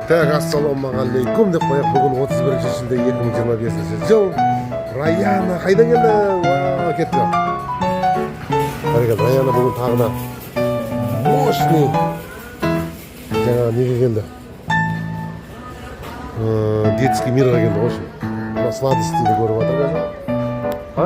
Так, ассалаумағалейкум деп қояқ. Бүгін 31 шілде 2025 жыл. Раяна қайдан келді? Ва, кетті. Қарекет, Раяна бүгін тағына мощный жаңа неге келді? Детский мирға келді ғой. Мына сладостьті көріп жатыр қазір. А?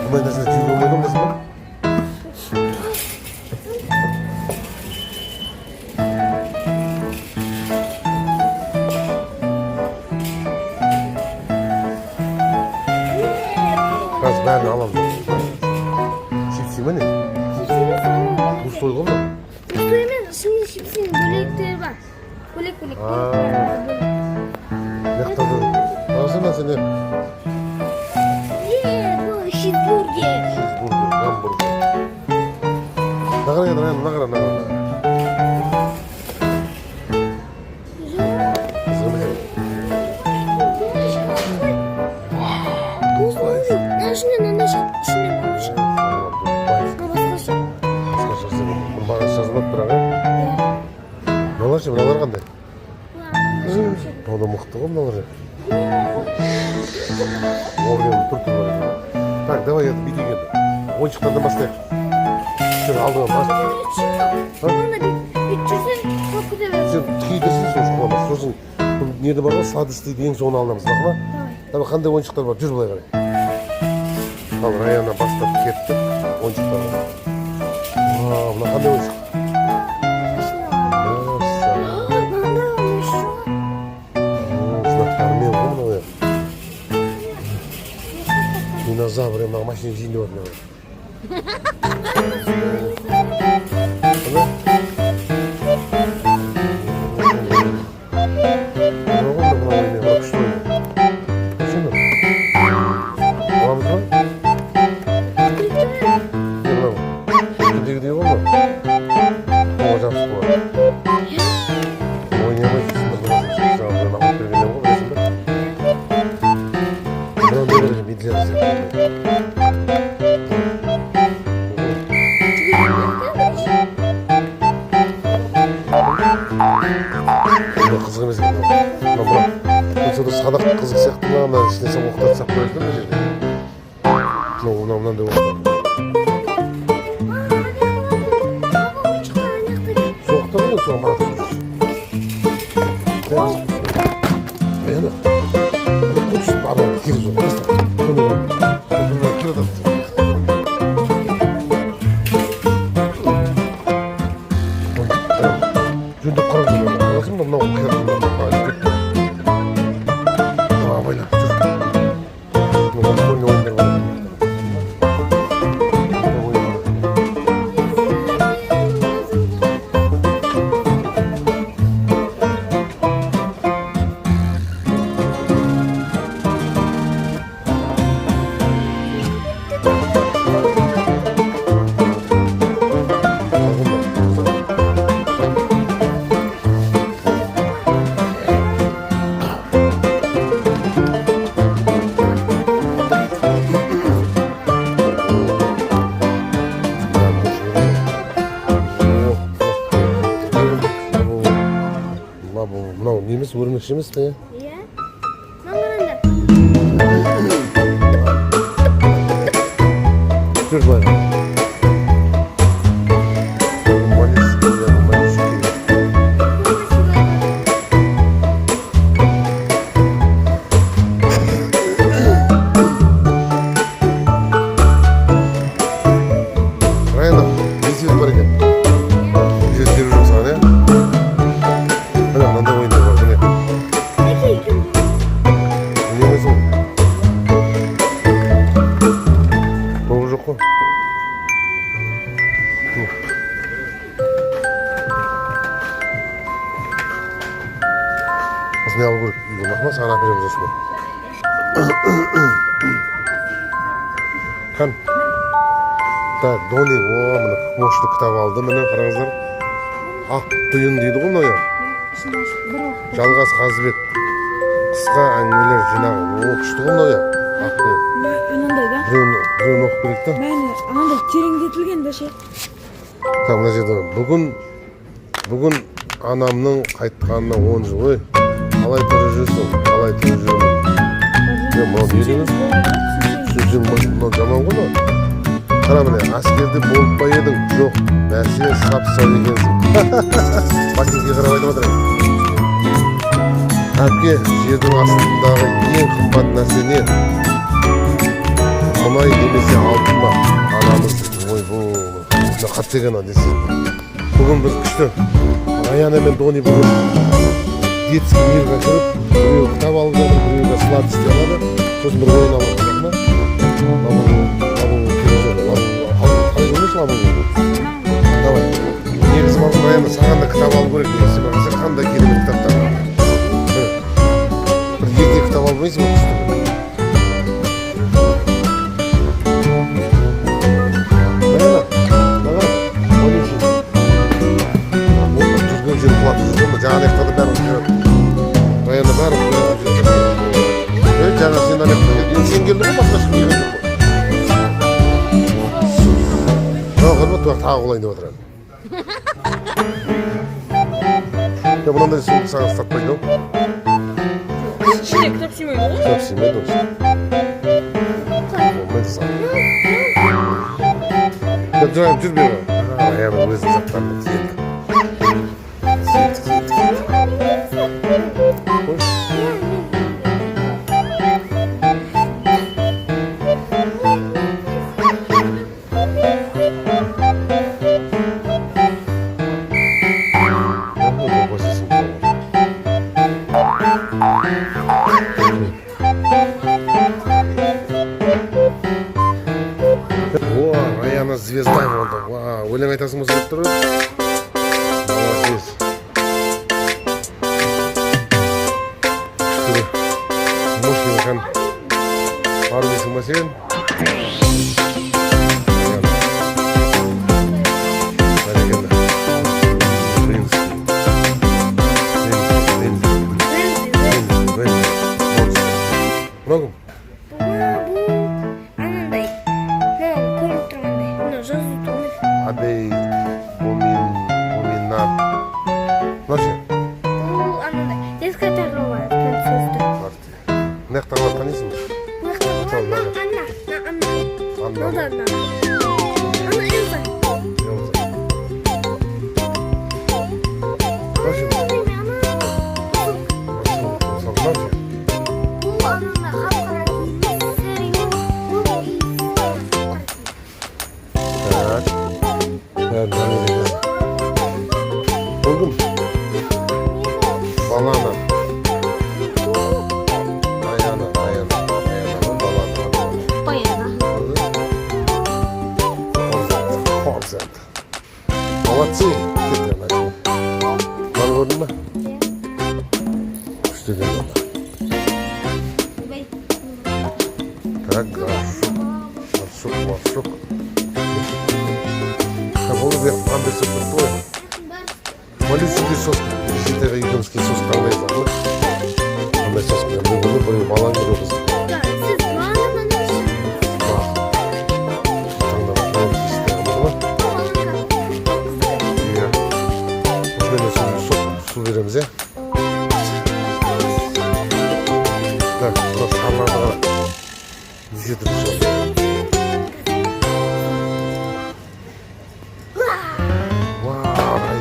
Бұндай нәрсе жеуге болмайды ма? Қазір бәрін аламын. Чипси ма не? Пустой ғой ма? Пустой емес, ішінде чипсінің бөлектері бар. Бөлек-бөлек. Яқтады. Қағысы ма сен не? Бұл чизбургер. Чизбургер, гамбургер. Нағара. Мыналар қандай? Ода мықты ғой мыналар. Оғырген тұр бар екен. Так, давай енді бүйте келді. Ойыншықтардан бастайық. Сен алдыға бас. Сен түйдірсің соң шықпамас. Сосын неді бар ғой, сладостьті ең соңын алынамыз. Бақыма? Давай, қандай ойыншықтар бар? Жүр былай қарай. Ал, Раяна бастап кетті. Ойыншықтар бар. Мына қандай ойыншық? Динозавр, я машине зеленый. Қызық емес екен. Садақ қызық сияқты ма? Мына ішінесе оқытатсақ қояды ма жерде? Мынандай оқытады. Соқтады ғой соған барады. Баяна. Құлшып барады. Кері жоқ. Жөндеп қарап жүрген. Қаласың ба? Мынау қиратың ба? Байлап жүр. Настольный ойындар бар. Мынау немес, өрмекші емес пе? Иә. Маңыранда. Жүр былай. Раяна, не сүйіп бар екен? Жөздері жоқ саған, иә? Мынандай ойындар бар, міне. Не емес ол? Толы жоқ қой. Осыны алып көріп, үйге мақма, саған әпереміз осыны. Қан. Так, Дони, мына мощный кітап алды, міне қараңыздар. Ақ түйін дейді ғой мынау. Жалғас Қазыбек қысқа әңгімелер жинағы. Күшті ғой мынау. Ақбай. Анандай да. Біреуін оқып берейік та. Мәні анандай тереңдетілген да ше. Мына жерде бүгін анамның қайтқанына 10 жыл. Ой, қалай тірі жүрсің? Қалай тірі жүрмін? Мынау не деген? Сөзің мынау жаман ғой мынау. Қара міне, әскерде болып па едің? Жоқ, бәсе сап-сау екенсің. Ботинкеге қарап айтып отырайын. Әпке, жердің астындағы ең қымбат нәрсе не? Мұнай немесе алтын ба? Анамыз, ой бұл қат деген десе. Бүгін біз күшті Раяна мен Дони бүгін детский мирға кіріп, біреу кітап алып жатыр, біреуге сладости алады, сосын бір ойын алып жатыр ма? Давай. Негізі маған Раяна саған да кітап алу керек. Негізі маған сен қандай керемет кітаптар бар. Бір екі кітап алмайсың ба күшті? Раяна, маған ойлайсың. Жүрген жері құлатып жүрген ба? Жаңа аяқтады бәрін жүреді. Раяна бәрін құлатып жүреді. Жаңа сен аяқтады. Сен келдің ғой, басқа ешкім келген жоқ қой. Қырмат уақыт тағы қолайын деп отырады. Мынандай суық саған ұстатпайды ау? Ішіне кітап сыймайды ғой? Кітап сыймайды ғой. Болмайды саған. Жайып жүрмей ғой. Аяның өзінің заттарына тиеді. Звезда болды. Өлең айтасың болса болып тұр. Молодец. Мощный екен. Бар дейсің ба сен? Мынау кім? Адей, Поминат. Наше? Детская торговая, французская. Не қтағылап қанесің? Анна. Анна. Анна Эльза. Наше? Наше? Buldum. Balana. Ayağına. Balana. Konzent. Молодцы. Var gördün mü? İşte gel ona. Так, горшок. Так, olur bir ambesi tuttu ya. Малюсенький сос, десятый регионский сос таңдайсың ғой. Қандай сос мен бүгін біреу балаң көреді. Су береміз, е? Так, мына сарларды қара. Десятый сос.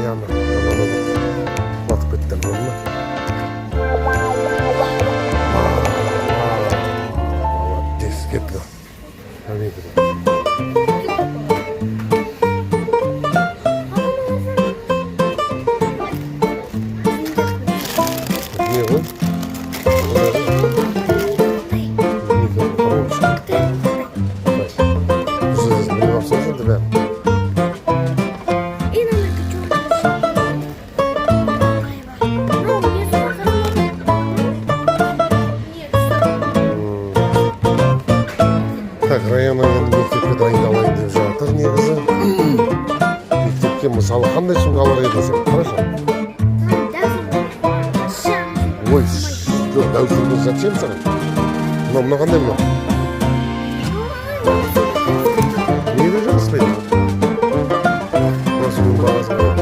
Раяна. Батып кеттім ғой ма? Молодец, кетті. Не ғой? Так, Раяна енді мектепке дайындалайын деп жатыр негізі. Мектепке мысалы қандай сумка алар едің сен? Қарашы. Ой, жоқ, дәу сумка зачем саған? Мына қандай мына? Neyle çalışmaydı? Nasıl bunun bağlısı var?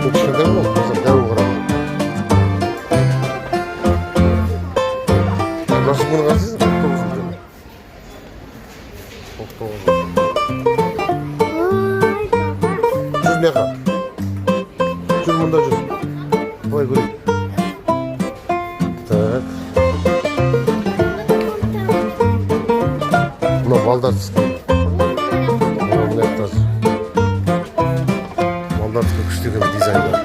Bu kişiden mi oldu? Mesela devam var. Nasıl bunu kaçırdın? 99 milyon. 99. Жүз меха. Жүз мында жүз. Давай көрейік. Так. Мына балдартовский. Мына тоже. Балдартовский күшті екен дизайн бар.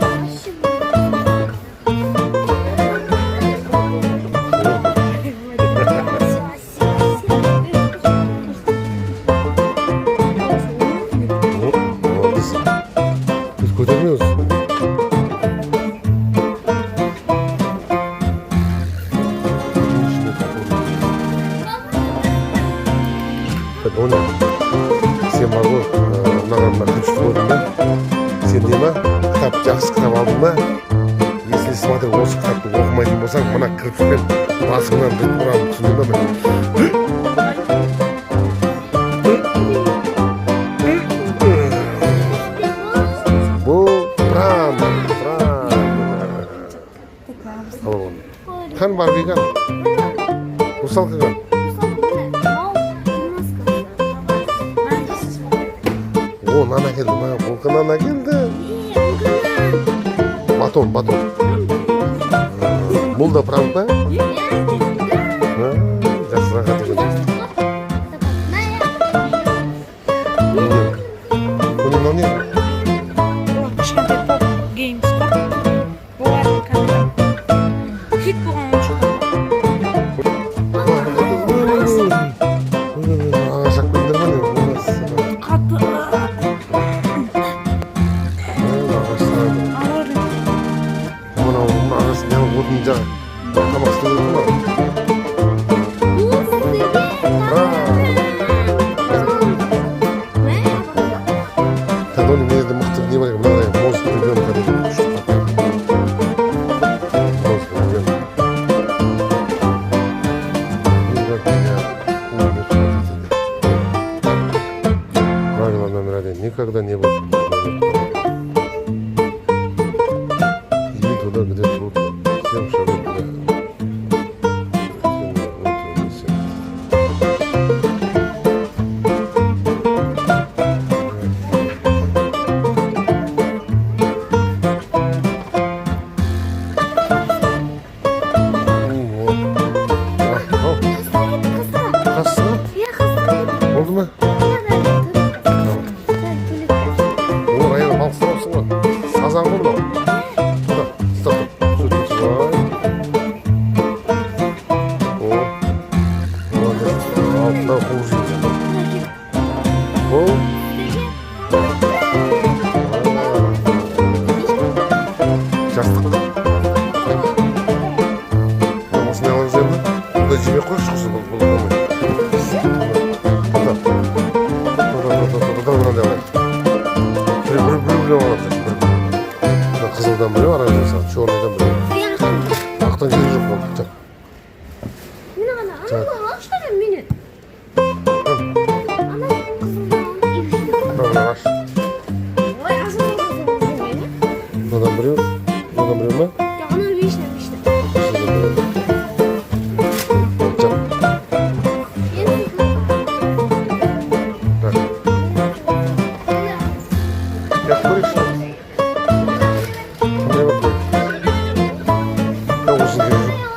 Biz koyamıyoruz. O ne? Sen var ғой, мынаған мына күшті көрдің бе? Сен не ма? Кітап жақсы кітап алдың ба? Если смотри, осы кітапты оқымайтын болсаң, мына кірпішпен басыңнан бір ұрамын, түсіндің бе? Бұл пран. Қан бар бейган? Русалка қан? О, нана келді, бұл нана келді. Батон. Бұл да пран ба? Жақсырақ атымен. Бұның не? Кішкентай поп геймс бар. Олардың кәдімгі хит болған ойыншықтар. Ағашақ білдірме не? Қатты Мына ағасын жаңа отын жағы тамақ істеп отыр ма? Тадони менде мықты не бар екен, мынадай музыка приемка деген күшті. Музыка приемка. Правило номер 1. Никогда не будет. Иди туда, где трудно. 7 шагов туда. Oldu mu? О, район балық ұстаусың ғой. Сазан ғой мынау. Тұра, ұстап тұр. Сөйтіп солай. О, молодец. Алтыннан қуып жейді. Ол. Жастық. Осыны алып жерді. Бұда жемей қойшы құсы бұл болмайды. Қызылдан біреу, арадан саған, черныйдан біреу. Ақтан жері жоқ болды. Так. Мені ғана, ана алшы да мені. Ана қызылдан Мына аш. Ой, азын мені. Мынадан біреу ма? Ана бешіне. Қызылдан біреу. Так. Так. Я көрейікші. Қандай бар қой? Осыны керек жоқ.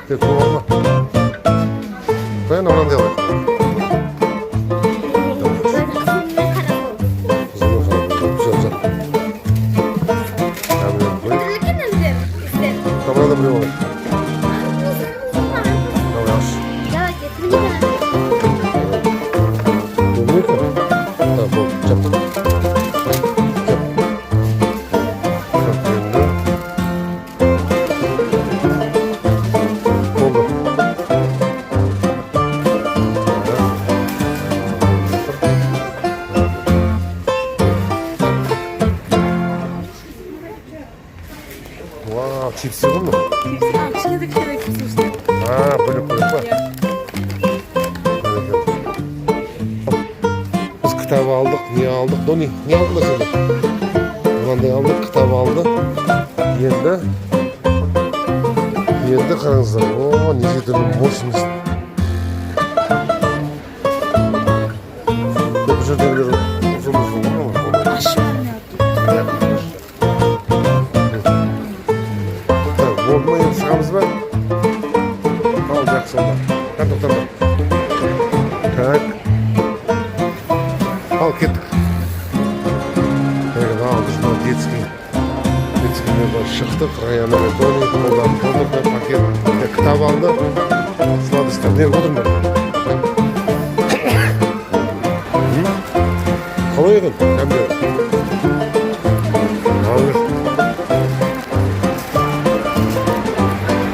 Тек бұл алма. Қайын оған делай. Қызылдан қарап. Все, все. Кәмілен қой. чипсы ғой mu? Кішкентай кішкентай чипсы işte. Бөлек бөлек па? Иә. Біз кітап алдық, не алдық? Дони, не алдыңдар сендер? Мынандай алдық, кітап алды. Енді қараңыздар. О, неше түрлі мощность. Бұл жердегілер ұзын-ұзын ғой. Aşağı ne yaptın? Болды ма, енді шығамыз ба? Ал, жақсы олар. Тоқтама. Так. Ал, кеттік. Ал, біз мына детскийлерден шықтық. Раяна мен Дони қолдарын толтырды, пакет кітап алды. Сладостар не отырмын? Қалай едің? Кәмдер?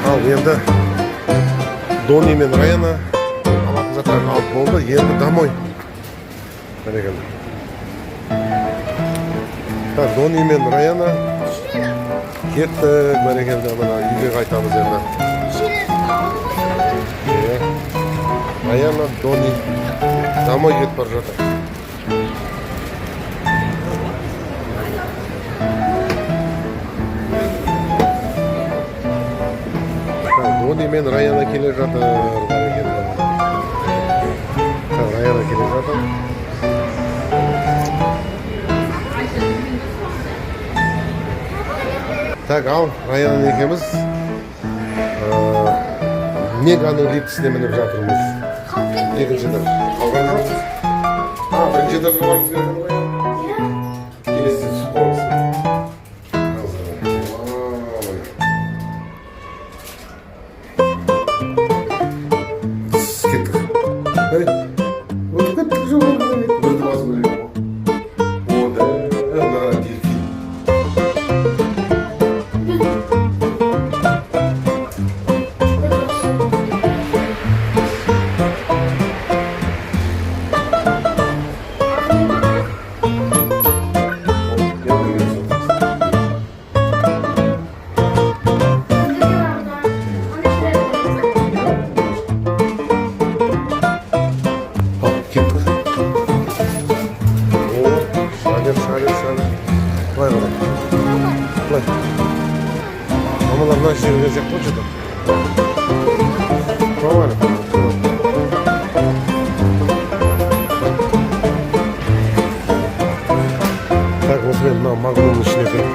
Ал, енді Дони мен Раяна алатын заттарын алып болды. Енді домой. Бәрекелді. Так, Дони мен Раяна кеттік. Бәрекелді. Мына үйге қайтамыз енді. Раяна, Дони домой кетіп бара жатыр. Дони мен Раяна келе жатыр. Раяна келе жатыр. Так, ал, Раяна екеуміз Меганың лифтісіне мініп жатырмыз. Екінші этаж. Қалған жоқсыз? Бірінші этажға барып келдіңіз ғой? Келесі түсіп қаласың. Мамалар мына жерге жақ қойшы да. Проваль. Так, осымен мына магнумның ішіне кіріп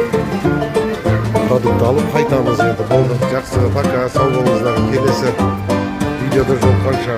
продукт алып қайтамыз енді. Болды. Жақсы, пока, сау болыңыздар. Келесі видеода жолыққанша.